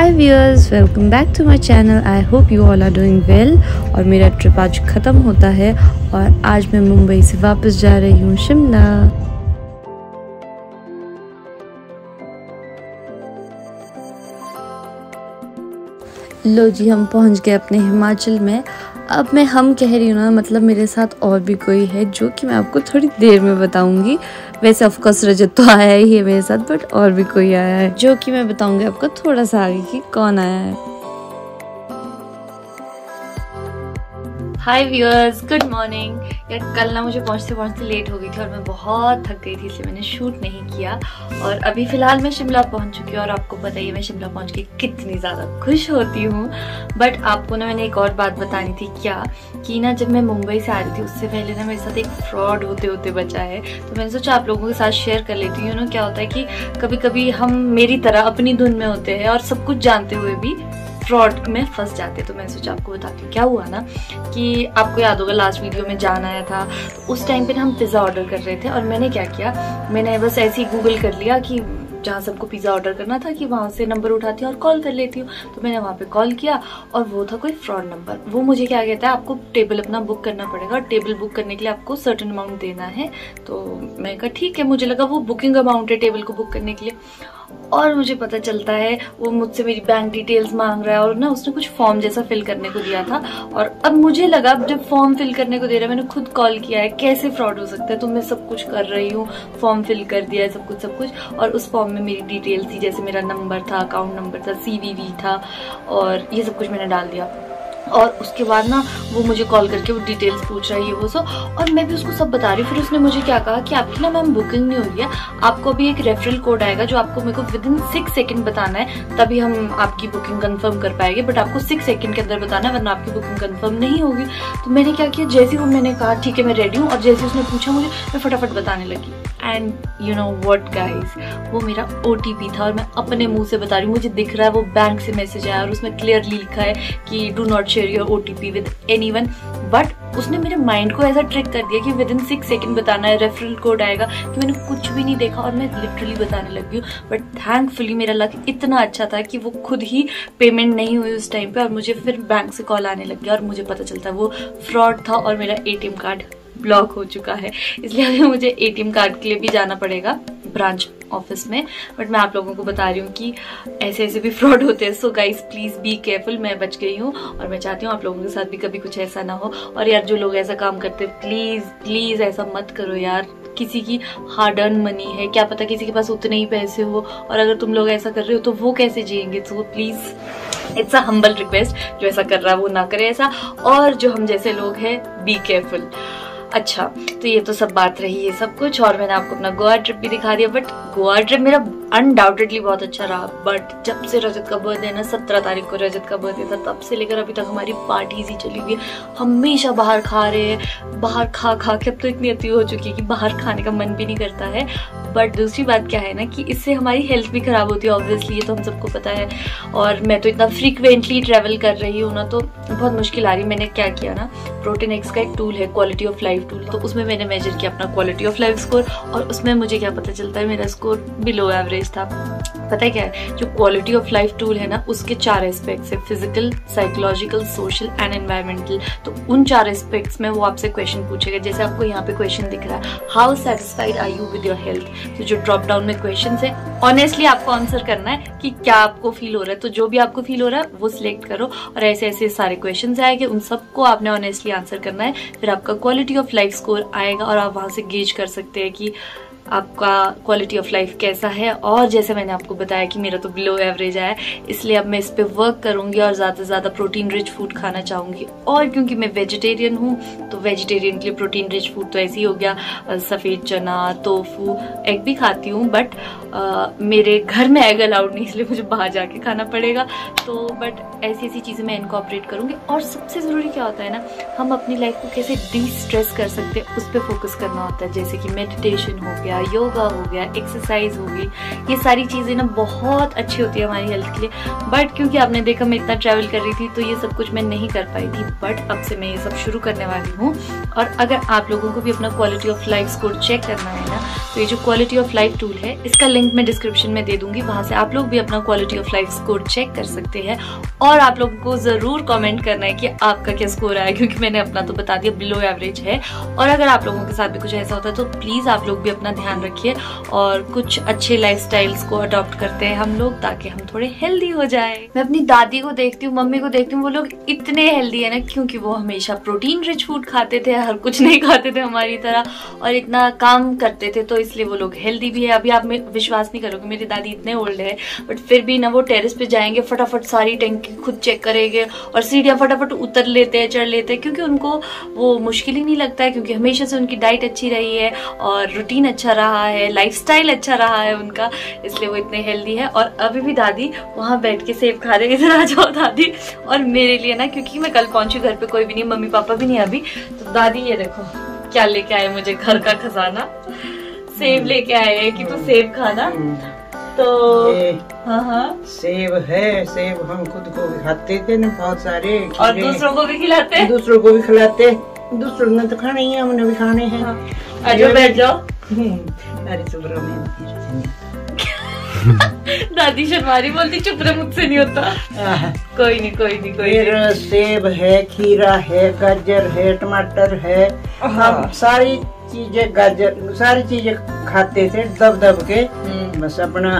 Hi viewers, welcome back to my channel. I hope you all are doing well. और मेरा trip आज ख़त्म होता है और आज मैं मुंबई से वापस जा रही हूँ शिमला। लो जी, हम पहुँच गए अपने हिमाचल में। अब मैं हम कह रही हूँ ना, मतलब मेरे साथ और भी कोई है जो कि मैं आपको थोड़ी देर में बताऊंगी। वैसे ऑफकोर्स रजत तो आया ही है मेरे साथ, बट और भी कोई आया है जो कि मैं बताऊंगी आपको थोड़ा सा आगे कि कौन आया है। हाय व्यूअर्स, गुड मॉर्निंग। यार कल ना मुझे पहुंचते पहुंचते लेट हो गई थी और मैं बहुत थक गई थी, इसलिए मैंने शूट नहीं किया। और अभी फ़िलहाल मैं शिमला पहुंच चुकी हूँ और आपको पता ही है मैं शिमला पहुंच के कितनी ज़्यादा खुश होती हूँ। बट आपको ना मैंने एक और बात बतानी थी, क्या कि ना जब मैं मुंबई से आ रही थी उससे पहले ना मेरे साथ एक फ्रॉड होते होते बचा है, तो मैंने सोचा आप लोगों के साथ शेयर कर लेती हूँ। क्या होता है कि कभी कभी हम मेरी तरह अपनी धुन में होते हैं और सब कुछ जानते हुए भी फ्रॉड में फंस जाते। तो मैं सोचा आपको बताती हूँ। क्या हुआ ना कि आपको याद होगा लास्ट वीडियो में जान आया था, तो उस टाइम पे ना हम पिज़्ज़ा ऑर्डर कर रहे थे और मैंने क्या किया, मैंने बस ऐसे ही गूगल कर लिया कि जहाँ सबको पिज़्ज़ा ऑर्डर करना था कि वहाँ से नंबर उठाती हूँ और कॉल कर लेती हूँ। तो मैंने वहाँ पे कॉल किया और वो था कोई फ्रॉड नंबर। वो मुझे क्या कहता है, आपको टेबल अपना बुक करना पड़ेगा और टेबल बुक करने के लिए आपको सर्टेन अमाउंट देना है। तो मैं कहा ठीक है, मुझे लगा वो बुकिंग अमाउंट है टेबल को बुक करने के लिए। और मुझे पता चलता है वो मुझसे मेरी बैंक डिटेल्स मांग रहा है और ना उसने कुछ फॉर्म जैसा फिल करने को दिया था। और अब मुझे लगा जब फॉर्म फिल करने को दे रहा है, मैंने खुद कॉल किया है, कैसे फ्रॉड हो सकता है। तो मैं सब कुछ कर रही हूँ, फॉर्म फिल कर दिया है सब कुछ। और उस फॉर्म में मेरी डिटेल्स थी, जैसे मेरा नंबर था, अकाउंट नंबर था, CVV था और ये सब कुछ मैंने डाल दिया। और उसके बाद ना वो मुझे कॉल करके वो डिटेल्स पूछ रहा है, ये वो सब, और मैं भी उसको सब बता रही हूँ। फिर उसने मुझे क्या कहा कि आपकी ना मैम बुकिंग नहीं हुई है, आपको अभी एक रेफरल कोड आएगा जो आपको मेरे को विदिन 6 सेकंड बताना है, तभी हम आपकी बुकिंग कंफर्म कर पाएंगे। बट आपको 6 सेकंड के अंदर बताना है, वरना आपकी बुकिंग कंफर्म नहीं होगी। तो मैंने क्या किया, जैसे वो मैंने कहा ठीक है मैं रेडी हूँ, और जैसे उसने पूछा मुझे, मैं फटाफट बताने लगी। And you know what guys, वो मेरा OTP था और मैं अपने मुंह से बता रही हूँ। मुझे दिख रहा है वो बैंक से मैसेज आया और उसमें क्लियरली लिखा है कि do not share your OTP with anyone. But उसने मेरे माइंड को ऐसा ट्रिक कर दिया कि विदिन 6 सेकंड बताना है, रेफरल कोड आएगा, कि मैंने कुछ भी नहीं देखा और मैं लिटरली बताने लगी हूँ। बट थैंकफुली मेरा लक इतना अच्छा था कि वो खुद ही पेमेंट नहीं हुई उस टाइम पे और मुझे फिर बैंक से कॉल आने लग गया और मुझे पता चलता है वो फ्रॉड था और मेरा ATM कार्ड ब्लॉक हो चुका है। इसलिए अभी मुझे ATM कार्ड के लिए भी जाना पड़ेगा ब्रांच ऑफिस में। बट मैं आप लोगों को बता रही हूँ कि ऐसे ऐसे भी फ्रॉड होते हैं। So guys please be careful. मैं बच गई हूँ और मैं चाहती हूँ आप लोगों के साथ भी कभी कुछ ऐसा ना हो। और यार जो लोग ऐसा काम करते हैं, प्लीज प्लीज ऐसा मत करो यार। किसी की हार्ड अर्न मनी है, क्या पता किसी के पास उतने ही पैसे हो, और अगर तुम लोग ऐसा कर रहे हो तो वो कैसे जिएंगे। तो please it's a humble request, जो ऐसा कर रहा है वो ना करे ऐसा, और जो हम जैसे लोग हैं बी केयरफुल। अच्छा, तो ये तो सब बात रही है सब कुछ, और मैंने आपको अपना गोवा ट्रिप भी दिखा दिया। बट गोवा ट्रिप मेरा अनडाउटेडली बहुत अच्छा रहा। बट जब से रजत का बर्थडे ना, 17 तारीख को रजत का बर्थडे था, तब से लेकर अभी तक हमारी पार्टीज ही चली हुई है। हमेशा बाहर खा रहे हैं, बाहर खा खा के अब तो इतनी अति हो चुकी है कि बाहर खाने का मन भी नहीं करता है। बट दूसरी बात क्या है ना कि इससे हमारी हेल्थ भी खराब होती है ऑब्वियसली, ये तो हम सबको पता है। और मैं तो इतना फ्रीक्वेंटली ट्रेवल कर रही हूँ ना, तो बहुत मुश्किल आ रही। मैंने क्या किया ना, प्रोटीन एक्स का एक टूल है, क्वालिटी ऑफ लाइफ टूल, तो उसमें मैंने मेजर किया अपना क्वालिटी ऑफ लाइफ स्कोर, और उसमें मुझे क्या पता चलता है, मेरा स्कोर बिलो एवरेज था। पता है क्या है, जो क्वालिटी ऑफ लाइफ टूल है ना, उसके 4 एस्पेक्ट्स है, physical, psychological, social and environmental. तो उन 4 एस्पेक्ट्स में वो आपसे क्वेश्चन पूछेगा। जैसे आपको यहाँ पे क्वेश्चन दिख रहा है, how satisfied are you with your health. तो जो ड्रॉप डाउन में क्वेश्चन है, ऑनेस्टली आपको आंसर करना है कि क्या आपको फील हो रहा है। तो जो भी आपको फील हो रहा है वो सिलेक्ट करो, और ऐसे ऐसे सारे क्वेश्चन आएंगे, उन सबको आपने ऑनेस्टली आंसर करना है। फिर आपका क्वालिटी ऑफ लाइफ स्कोर आएगा और आप वहां से गेज कर सकते हैं कि आपका क्वालिटी ऑफ लाइफ कैसा है। और जैसे मैंने आपको बताया कि मेरा तो बिलो एवरेज आया, इसलिए अब मैं इस पे वर्क करूंगी और ज्यादा से ज्यादा प्रोटीन रिच फूड खाना चाहूंगी। और क्योंकि मैं वेजिटेरियन हूँ, तो वेजिटेरियन के लिए प्रोटीन रिच फूड तो ऐसे ही हो गया, सफेद चना, टोफू, एग भी खाती हूँ। बट मेरे घर में एग अलाउड नहीं, इसलिए मुझे बाहर जाके खाना पड़ेगा। तो बट ऐसी ऐसी चीजें मैं इनकॉर्पोरेट करूंगी। और सबसे जरूरी क्या होता है ना, हम अपनी लाइफ को कैसे डी स्ट्रेस कर सकते हैं, उस पर फोकस करना होता है। जैसे कि मेडिटेशन हो गया, गया, योगा हो गया, एक्सरसाइज हो गई, ये सारी चीजें ना बहुत अच्छी होती है हमारी हेल्थ के लिए। बट क्योंकि आपने देखा मैं इतना ट्रैवल कर रही थी तो ये सब कुछ मैं नहीं कर पाई थी, बट अब से मैं ये सब शुरू करने वाली हूँ। और अगर आप लोगों को भी अपना quality of life score check करना है ना, तो ये जो क्वालिटी ऑफ लाइफ टूल है इसका लिंक मैं डिस्क्रिप्शन में दे दूंगी, वहां से आप लोग भी अपना quality of life score check कर सकते हैं। और आप लोगों को जरूर कमेंट करना है कि आपका क्या स्कोर आया, क्योंकि मैंने अपना तो बता दिया बिलो एवरेज है। और अगर आप लोगों के साथ भी कुछ ऐसा होता है तो प्लीज आप लोग भी अपना ध्यान रखिए और कुछ अच्छे लाइफस्टाइल्स को अडॉप्ट करते हैं हम लोग, ताकि हम थोड़े हेल्दी हो जाए। मैं अपनी दादी को देखती हूँ, मम्मी को देखती हूँ, वो लोग इतने हेल्दी है ना, क्योंकि वो हमेशा प्रोटीन रिच फूड खाते थे, हर कुछ नहीं खाते थे हमारी तरह, और इतना काम करते थे, तो इसलिए वो लोग हेल्दी भी है। अभी आप विश्वास नहीं करोगे, मेरी दादी इतने ओल्ड है बट फिर भी ना वो टेरेस पे जाएंगे, फटाफट सारी टंकी खुद चेक करेंगे और सीढ़ियां फटाफट उतर लेते हैं, चढ़ लेते हैं, क्योंकि उनको वो मुश्किल ही नहीं लगता है, क्योंकि हमेशा से उनकी डाइट अच्छी रही है और रूटीन अच्छा रहा है, लाइफस्टाइल अच्छा रहा है उनका, इसलिए वो इतने हेल्दी है। और अभी भी दादी वहां बैठ के सेब खा रहे, इधर आ जाओ दादी। और मेरे लिए ना, क्योंकि मैं कल पहुंची, घर पे कोई भी नहीं, मम्मी पापा भी नहीं अभी, तो दादी ये देखो क्या लेके आए मुझे, घर का खजाना सेब लेके आए हैं कि तू सेब खाना। तो हाँ सेब है, सेब हम खुद को भी खाते थे ना बहुत सारे, और दूसरों को भी खिलाते, दूसरों को भी खिलाते, दूसरों ने तो खाने ही है, हमने भी खाने हैं। आजो बैठ जाओ। अरे चुप रहो, दादी शर्मारी बोलती चुप रहे, मुझसे नहीं होता। कोई नहीं कोई नहीं कोई नहीं। सेब है, खीरा है, गाजर है, टमाटर है, हम सारी चीजें, गाजर सारी चीजें खाते थे दब दब के, बस अपना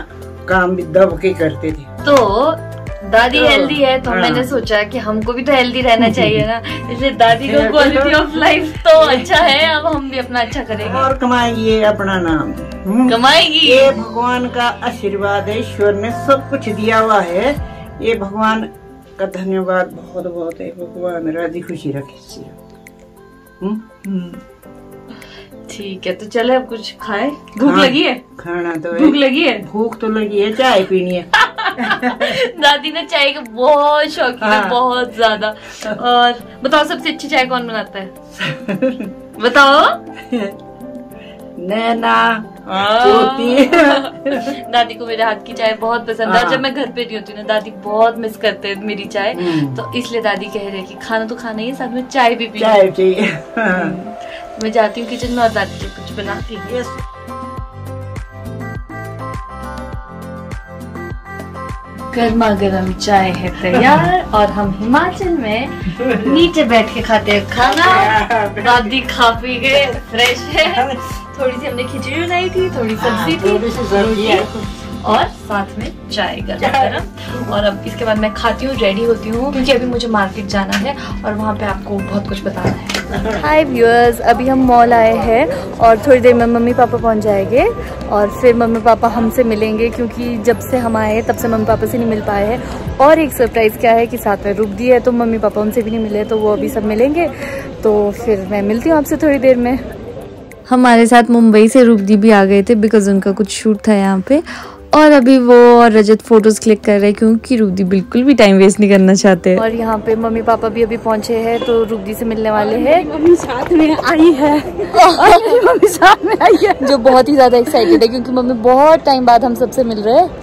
काम भी दब के करते थे। तो दादी हेल्दी है तो मैंने सोचा कि हमको भी तो हेल्दी रहना चाहिए ना, इसलिए दादी को क्वालिटी ऑफ लाइफ तो अच्छा है, अब हम भी अपना अच्छा करेंगे और कमाएंगे अपना नाम, कमाएगी। ये भगवान का आशीर्वाद है, ईश्वर ने सब कुछ दिया हुआ है, ये भगवान का धन्यवाद बहुत बहुत है, भगवान राजी खुशी रखे। ठीक है, तो चले अब कुछ खाए, भूख लगी है, खाना तो भूख लगी है, भूख तो लगी है, चाय पीनी है। दादी ने चाय का बहुत शौकीन है, बहुत ज्यादा। और बताओ सबसे अच्छी चाय कौन बनाता है, बताओ। नैना दादी को मेरे हाथ की चाय बहुत पसंद है, जब मैं घर पे नहीं होती ना दादी बहुत मिस करते हैं मेरी चाय, तो इसलिए दादी कह रहे हैं कि खाना तो खाना ही है, साथ में चाय भी पीना चाहिए। मैं जाती हूँ किचन में और दादी कुछ बनाती हूँ। गर्मा गर्म चाय है तैयार और हम हिमाचल में नीचे बैठ के खाते हैं खाना। दादी खा पी गए, फ्रेश है, थोड़ी सी हमने खिचड़ी बनाई थी, थोड़ी सब्जी थी और साथ में चाय गरम। और अब इसके बाद मैं खाती हूँ, रेडी होती हूँ, क्योंकि अभी मुझे मार्केट जाना है और वहाँ पे आपको बहुत कुछ बताना है। हाय व्यूअर्स, अभी हम मॉल आए हैं और थोड़ी देर में मम्मी पापा पहुँच जाएंगे और फिर मम्मी पापा हमसे मिलेंगे, क्योंकि जब से हम आए हैं तब से मम्मी पापा से नहीं मिल पाए हैं। और एक सरप्राइज़ क्या है कि साथ में रुक दी है, तो मम्मी पापा उनसे भी नहीं मिले, तो वो अभी सब मिलेंगे, तो फिर मैं मिलती हूँ आपसे थोड़ी देर में। हमारे साथ मुंबई से रूपदी भी आ गए थे, बिकॉज उनका कुछ शूट था यहाँ पे, और अभी वो और रजत फोटोज क्लिक कर रहे हैं, क्योंकि रूपदी बिल्कुल भी टाइम वेस्ट नहीं करना चाहते। और यहाँ पे मम्मी पापा भी अभी पहुँचे हैं, तो रूपदी से मिलने वाले हैं। मम्मी साथ में आई है और मम्मी साथ में आई है, जो बहुत ही ज्यादा एक्साइटेड है, क्योंकि मम्मी बहुत टाइम बाद हम सबसे मिल रहे हैं।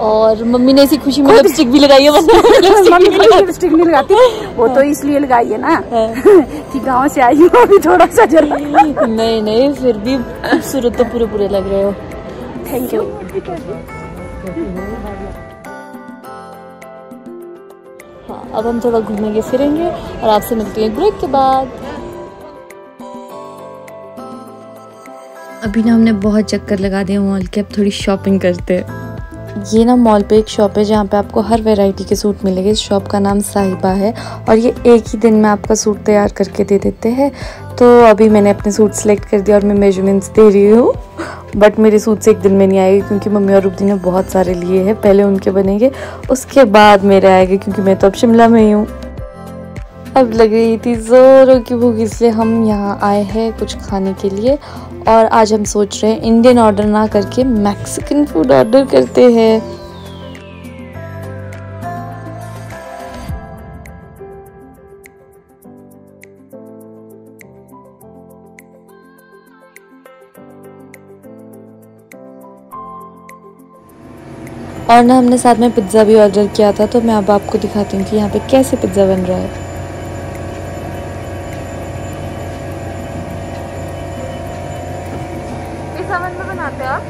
और मम्मी ने इसी खुशी में लिपस्टिक भी लगाई है। मम्मी लिपस्टिक नहीं लगाती, वो तो इसलिए लगाई है ना कि गांव से आई हूँ, अभी थोड़ा सा जरा। नहीं फिर भी खूबसूरत तो पूरे पूरे लग रहे हो। Thank you. हाँ, अब हम थोड़ा घूमेंगे फिरेंगे और आपसे मिलते हैं ब्रेक के बाद। अभी ना हमने बहुत चक्कर लगा दिए मॉल के, अब थोड़ी शॉपिंग करते हैं। ये ना मॉल पे एक शॉप है जहाँ पे आपको हर वैरायटी के सूट मिलेंगे। इस शॉप का नाम साहिबा है और ये एक ही दिन में आपका सूट तैयार करके दे देते हैं। तो अभी मैंने अपने सूट सेलेक्ट कर दिया और मैं मेजरमेंट्स दे रही हूँ, बट मेरे सूट से एक दिन में नहीं आएगी, क्योंकि मम्मी और रूपदी ने बहुत सारे लिए हैं। पहले उनके बनेंगे, उसके बाद मेरे आएंगे, क्योंकि मैं तो अब शिमला में ही हूँ। अब लग रही थी जोरों की भूख, इसलिए हम यहाँ आए हैं कुछ खाने के लिए। और आज हम सोच रहे हैं इंडियन ऑर्डर ना करके मैक्सिकन फूड ऑर्डर करते हैं। और ना हमने साथ में पिज़्ज़ा भी ऑर्डर किया था, तो मैं अब आपको दिखाती हूँ कि यहाँ पे कैसे पिज़्ज़ा बन रहा है। इस ओवन में बनाते हो आप?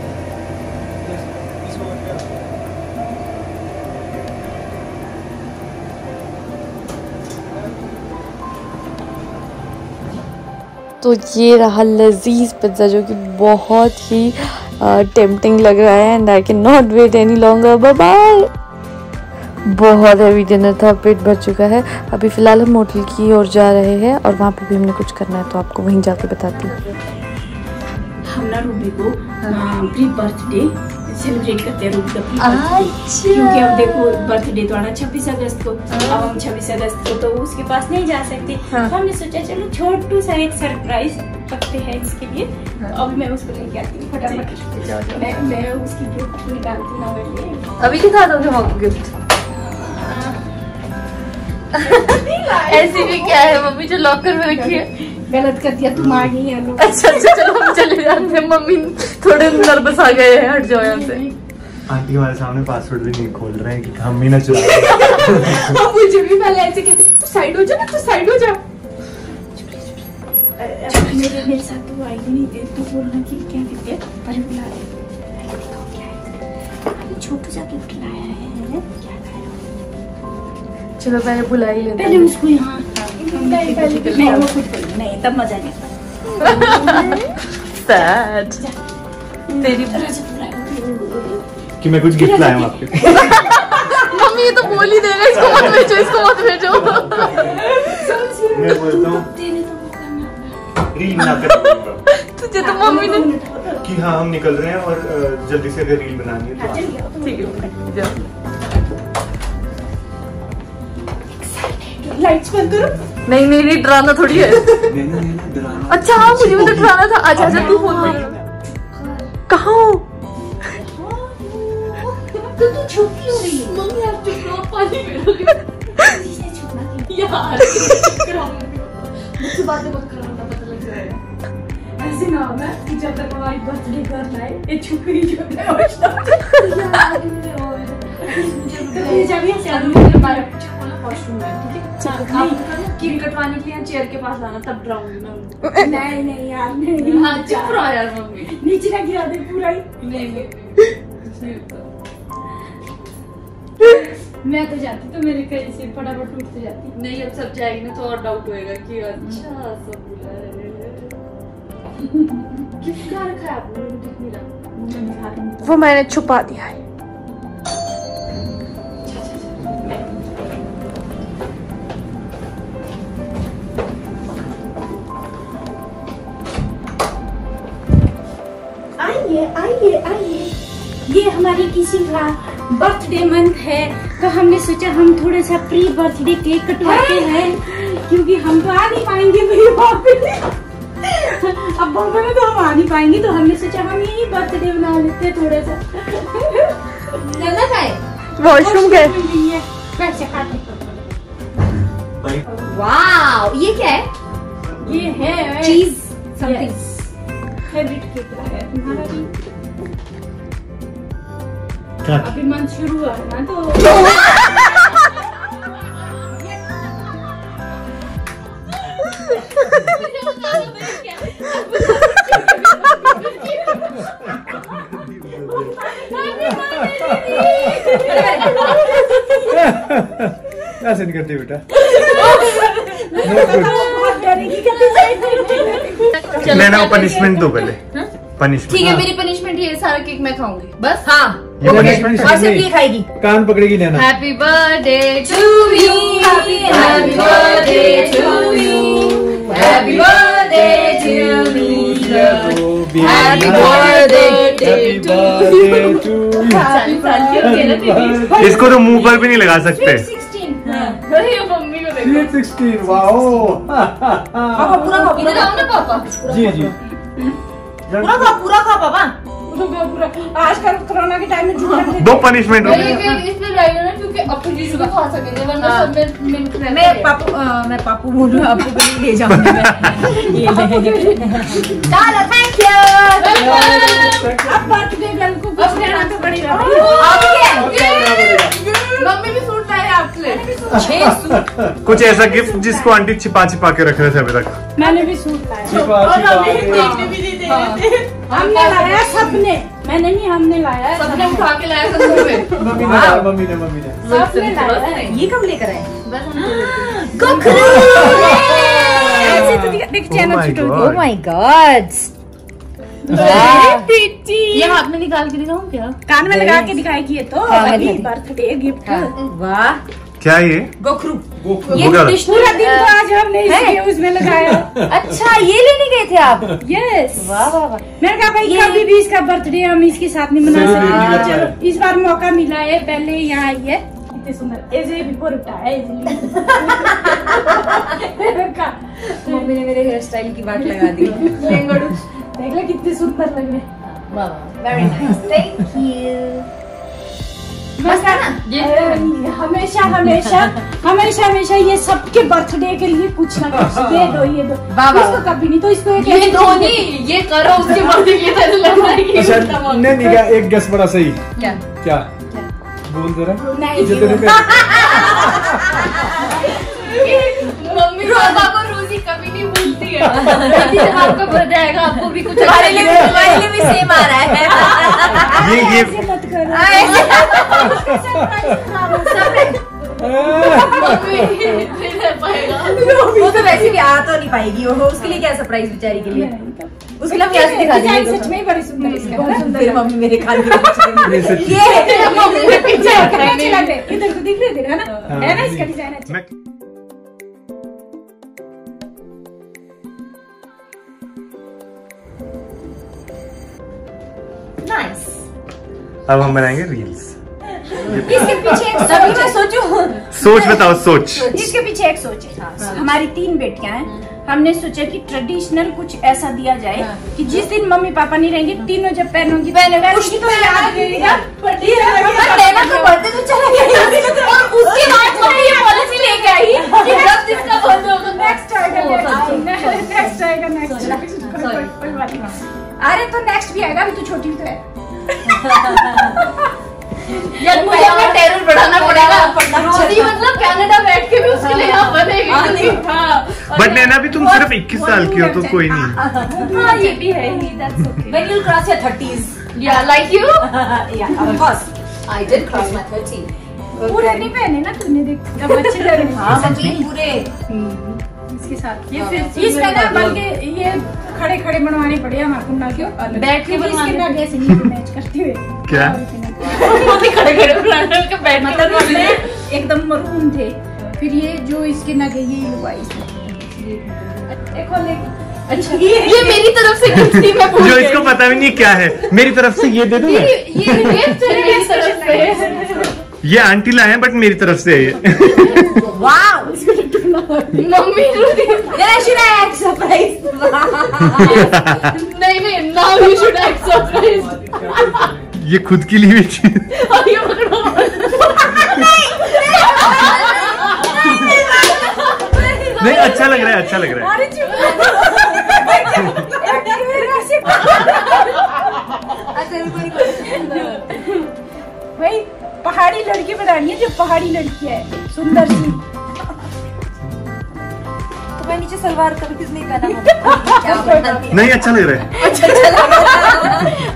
तो ये रहा लजीज पिज़्ज़ा जो कि बहुत ही टेम्पटिंग लग रहा है and I can not wait any longer. Bye bye. बहुत हैवी डिनर था, पेट भर चुका है। अभी फ़िलहाल हम होटल की ओर जा रहे हैं और वहाँ पे भी हमने कुछ करना है, तो आपको वहीं जाके बताती हूँ। हम ना रूबी को प्री बर्थडे सेलिब्रेट करते हैं रूबी का प्री, क्योंकि अब देखो बर्थडे तो आना 26 अगस्त को, अब हम 26 अगस्त को तो उसके पास नहीं जा सकते। तो हमने सोचा चलो छोटू सा एक सरप्राइज रखते हैं इसके लिए। तो अब मैं उसको लेके आती हूँ फटाफट, मैं उसकी गिफ्ट निकालती हूँ मेरे लिए। अभी दिखा दोगे हमको गिफ्ट? ऐसी भी क्या है मम्मी जो लॉकर में रखी है? गलत कर दिया, तुम आ गई है लोग। अच्छा चलो हम चले जाते हैं, मम्मी थोड़े नर्वस आ गए हैं, हट जाओ यहाँ से। आंटी हमारे सामने पासवर्ड भी नहीं खोल रहे हैं कि हम ही ना चुरा मुझे भी पहले ऐसे कहते तू साइड हो जा ना, तू साइड हो जा। मेरे साथ तो आएगी नहीं दे, तू बोलना कि क्या कहते हैं, अरे बुला रहे छोटू सा गिफ्ट लाया है, क्या खाया? चलो पहले बुला ही लेते हैं। पहले उसको यहाँ नहीं, वो कुछ नहीं, तब मजा नहीं। सैड तेरी कि मैं कुछ गिफ्ट लाया हूँ आपके। मम्मी ये तो बोल ही देगा, इसको मत भेजो, इसको मत भेजो। मैं बोलता हूँ रील बनाकर तुझे तो मम्मी ने कि हाँ हम निकल रहे हैं और जल्दी से अगर रील बनानी है तो ठीक है जाओ। लाइट्स बंद करो। नहीं नहीं नहीं, डराना थोड़ी है। अच्छा हाँ मुझे भी तो डराना था। अच्छा अच्छा तू फोन कहाँ हो? तो तू छुप क्यों रही है? मम्मी आप चुप रहो, पानी में यार मुझसे बातें मत करो, पता लग जाएगा। ऐसे ना होना कि जब तक हमारी बर्थडे करना है ये छुप ही छुप रहा केक कटवाने के लिए चेयर के पास आना, तब ड्राऊंगी मैं। नहीं यार नहीं, हाँ चुप रहो यार मम्मी, नीचे ना गिरा दे पूरा ही। मैं तो जाती तो मेरे कहीं से फटाफट उठ तो जाती। नहीं अब सब जाएगी ना तो और डाउट होएगा कि अच्छा सब बुला रहे गिफ्ट कहाँ रखा है आपने? दिख नहीं रहा। वो मैंने छुपा दिया है। आइए आइए आइए, ये हमारी किसी का बर्थडे मंथ है तो हमने सोचा हम थोड़ा सा प्री बर्थडे केक कटवाते हैं, क्योंकि हम तो आ नहीं पाएंगे भाई बॉम्बे। अब बॉम्बे में तो हम आ नहीं पाएंगे, तो हमने सोचा हम यही बर्थडे बना लेते हैं थोड़ा सा। वॉशरूम गए। वाओ ये क्या है? ये है चीज समथिंग। फेवरेट केक है तुम्हारा भी? अभी मंथ शुरू हुआ है ना तो ऐसे नहीं करते बेटा। लेना पनिशमेंट दो पहले। पनिशमेंट ठीक है मेरी पनिशमेंट ये सारा केक मैं खाऊंगी बस। हाँ ये पनिशमेंट और सब ये खाएगी। कान पकड़ेगी लेना। Happy birthday to you, happy birthday to you, happy birthday to me, happy birthday to you. इसको तो मुंह पर भी नहीं लगा सकते। 16 ये मम्मी को देखो। 16 वाओ। पापा पूरा खाओ, इधर आओ ना पापा। जी जी पूरा खाओ पापा, पूरा। आजकल कोरोना के टाइम में दो पनिशमेंट हो ये गई। केक इसलिए लाएगा ना क्योंकि अपनी चीजों को खा सकेंगे वरना सब में मिल्क रहता है। मैं पापू बोल रहा हूँ, आपको भी ले जाऊंगी मैं। चलो थैंक यू। अब बर्थडे गर्ल को कुछ लेना तो पड़ेगा। 6 सूट। कुछ ऐसा गिफ्ट जिसको आंटी छिपा छिपा के रख रहे थे अभी तक। मैंने भी सूट लाया, हमने लाया सबने, मैंने नहीं, हमने लाया, सबने उठा के लाया, सबने मम्मी ने सबने लाया। ये कब लेकर आए? बस ऐसे तो देख चैनल छूट गया। ओह माय गॉड, बेटी ये हाथ में निकाल के दिखाऊं क्या? कान में लगा के दिखाएगी ये तो अभी बर्थडे गिफ्ट। वाह, क्या ये? गोखरू। ये पूरा दिन तो आज हमने इसलिए उसमें लगाया। अच्छा, ये लेने गए थे आप? यस। वाह वाह वाह। मैंने कहा भाई कभी भी इसका बर्थडे हम इसके साथ नहीं मना सकते, चलो इस बार मौका मिला है, पहले यहाँ आई है। कितने सुंदर ऐसे बिल्कुल उठाया मम्मी ने मेरे हेयर स्टाइल की बात लगा दी। देख ले कितने सुंदर लग रहे। वाह, वेरी नाइस, थैंक यू। बस है ना, हमेशा हमेशा हमेशा हमेशा ये सबके बर्थडे के लिए कुछ ना कुछ ये दो इसको कभी नहीं, तो इसको ये दो नहीं, ये करो उसके बर्थडे के लिए नहीं, एक गेस बड़ा सही। क्या बोल दे रहा? नहीं मम्मी पापा को रोजी कभी नहीं भूलती है। जब आपका बर्थडे आएगा आपको भी कुछ हमारे लिए भी सेम आ रहा है। ये मत करो। वो तो वैसे भी आ तो नहीं पाएगी, वो उसके लिए क्या सरप्राइज बेचारी के लिए, उसके लिए हम कैसे दिखा देंगे? सच में बड़ी सुंदर इसका, फिर मम्मी मेरे खान के ये मम्मी के पीछे इधर को दिख रहे ना, है ना इसका डिजाइन अच्छा। नाइस। अब हम बनाएंगे रील्स। इसके पीछे एक सोच बताओ, सोच। इसके पीछे एक सोच है। हमारी 3 बेटियां हैं, हमने सोचा कि ट्रेडिशनल कुछ ऐसा दिया जाए कि जिस दिन मम्मी पापा नहीं रहेंगे, तीनों जब पहनोगी तो याद रहेगा। तो बर्थडे तो चला गया और उसके बाद मम्मी ये पॉलिसी लेके आई कि जब जिसका बर्थडे होगा नेक्स्ट आएगा। अरे तो नेक्स्ट भी आएगा, अभी तो छोटी तो है। यार मुझे अपना टेरर बढ़ाना पड़ेगा। रोजी मतलब कनाडा बैठ के भी उसके लिए यहाँ बनेगी। बट नैना भी तुम सिर्फ 21 साल की हो तो कोई नहीं। हाँ ये भी है। When you cross your 30s, yeah, like you, yeah, of course, I did cross my 30. पूरे नहीं पहने ना तूने, देख अब अच्छे लग रहे हैं। हाँ सच्ची पूरे। इसके साथ ये फिर इसका ना बल्कि ये खड़े खड़े बनवाने पड़े हमारे ना, क्यों बैठ के इसके ना ऐसे नहीं मैच करती हुए। क्या खड़े खड़े बनाने का बैठ मतलब एकदम मरून थे, फिर ये जो इसके ना गई ये लुगाई देखो ले। अच्छा ये मेरी तरफ से गिफ्ट थी, मैं भूल जो गई। इसको पता भी नहीं क्या है, मेरी तरफ से ये दे दूं मैं? ये गिफ्ट है मेरी तरफ से। ये आंटी लाए हैं बट मेरी तरफ से है ये। Wow, mummy should I act surprised? नहीं, now you should act surprised. ये खुद के लिए भी चीज। नहीं अच्छा लग रहा है, अच्छा लग रहा है। भाई पहाड़ी लड़की बनानी है, जो पहाड़ी लड़की है सुंदर सी। तो मैं नीचे सलवार कभी किस नहीं पहना। नहीं अच्छा लग रहा है।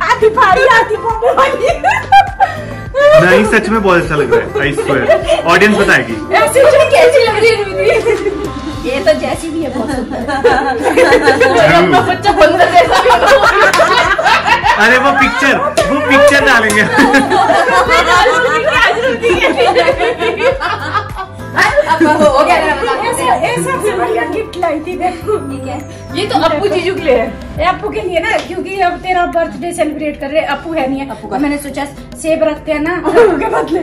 आधी पहाड़ी आधी बॉम्बे वाली। नहीं सच में बहुत अच्छा लग रहा है। आई स्वेयर, ऑडियंस बताएगी। ऐसी कैसी लग रही है रुबी? ये तो जैसी भी है बहुत सुंदर। अपना बच्चा बंदर जैसा भी हो। अरे वो पिक्चर डालेंगे। सबसे बढ़िया गिफ्ट लाई थी देखो। ठीक है, ये तो अप्पू जीजू के लिए है। अप्पू के लिए ना, क्योंकि अब तेरा बर्थडे सेलिब्रेट कर रहे, अप्पू है नहीं है, तो मैंने सोचा सेब रखते हैं ना अप्पू के बदले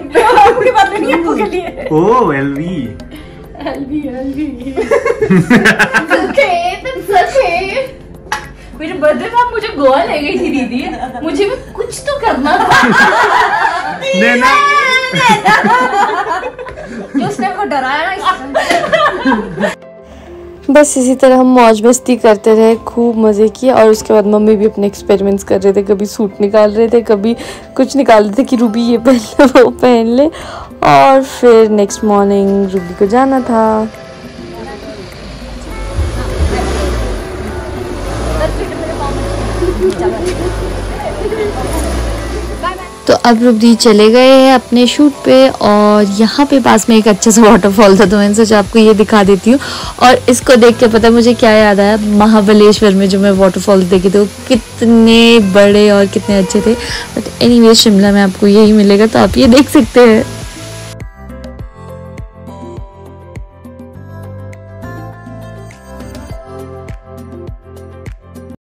नहीं, अप्पू के लिए। ओह एलवी। मेरे बर्थडे में आप मुझे गोवा ले गई थी दीदी, मुझे भी कुछ तो करना था। नैना जो उसने को डराया ना। बस इसी तरह हम मौज मस्ती करते रहे, खूब मज़े किए। और उसके बाद मम्मी भी अपने एक्सपेरिमेंट्स कर रहे थे, कभी सूट निकाल रहे थे, कभी कुछ निकाल रहे थे कि रूबी ये पहन ले वो पहन ले। और फिर नेक्स्ट मॉर्निंग रूबी को जाना था। तो अब रूबी चले गए हैं अपने शूट पे और यहाँ पे पास में एक अच्छा सा वाटरफॉल था, तो मैंने सोचा आपको ये दिखा देती हूँ। और इसको देख के पता मुझे क्या याद आया, महाबलेश्वर में जो मैं वाटरफॉल देखे थे वो कितने बड़े और कितने अच्छे थे। बट एनीवे शिमला में आपको यही मिलेगा, तो आप ये देख सकते हैं।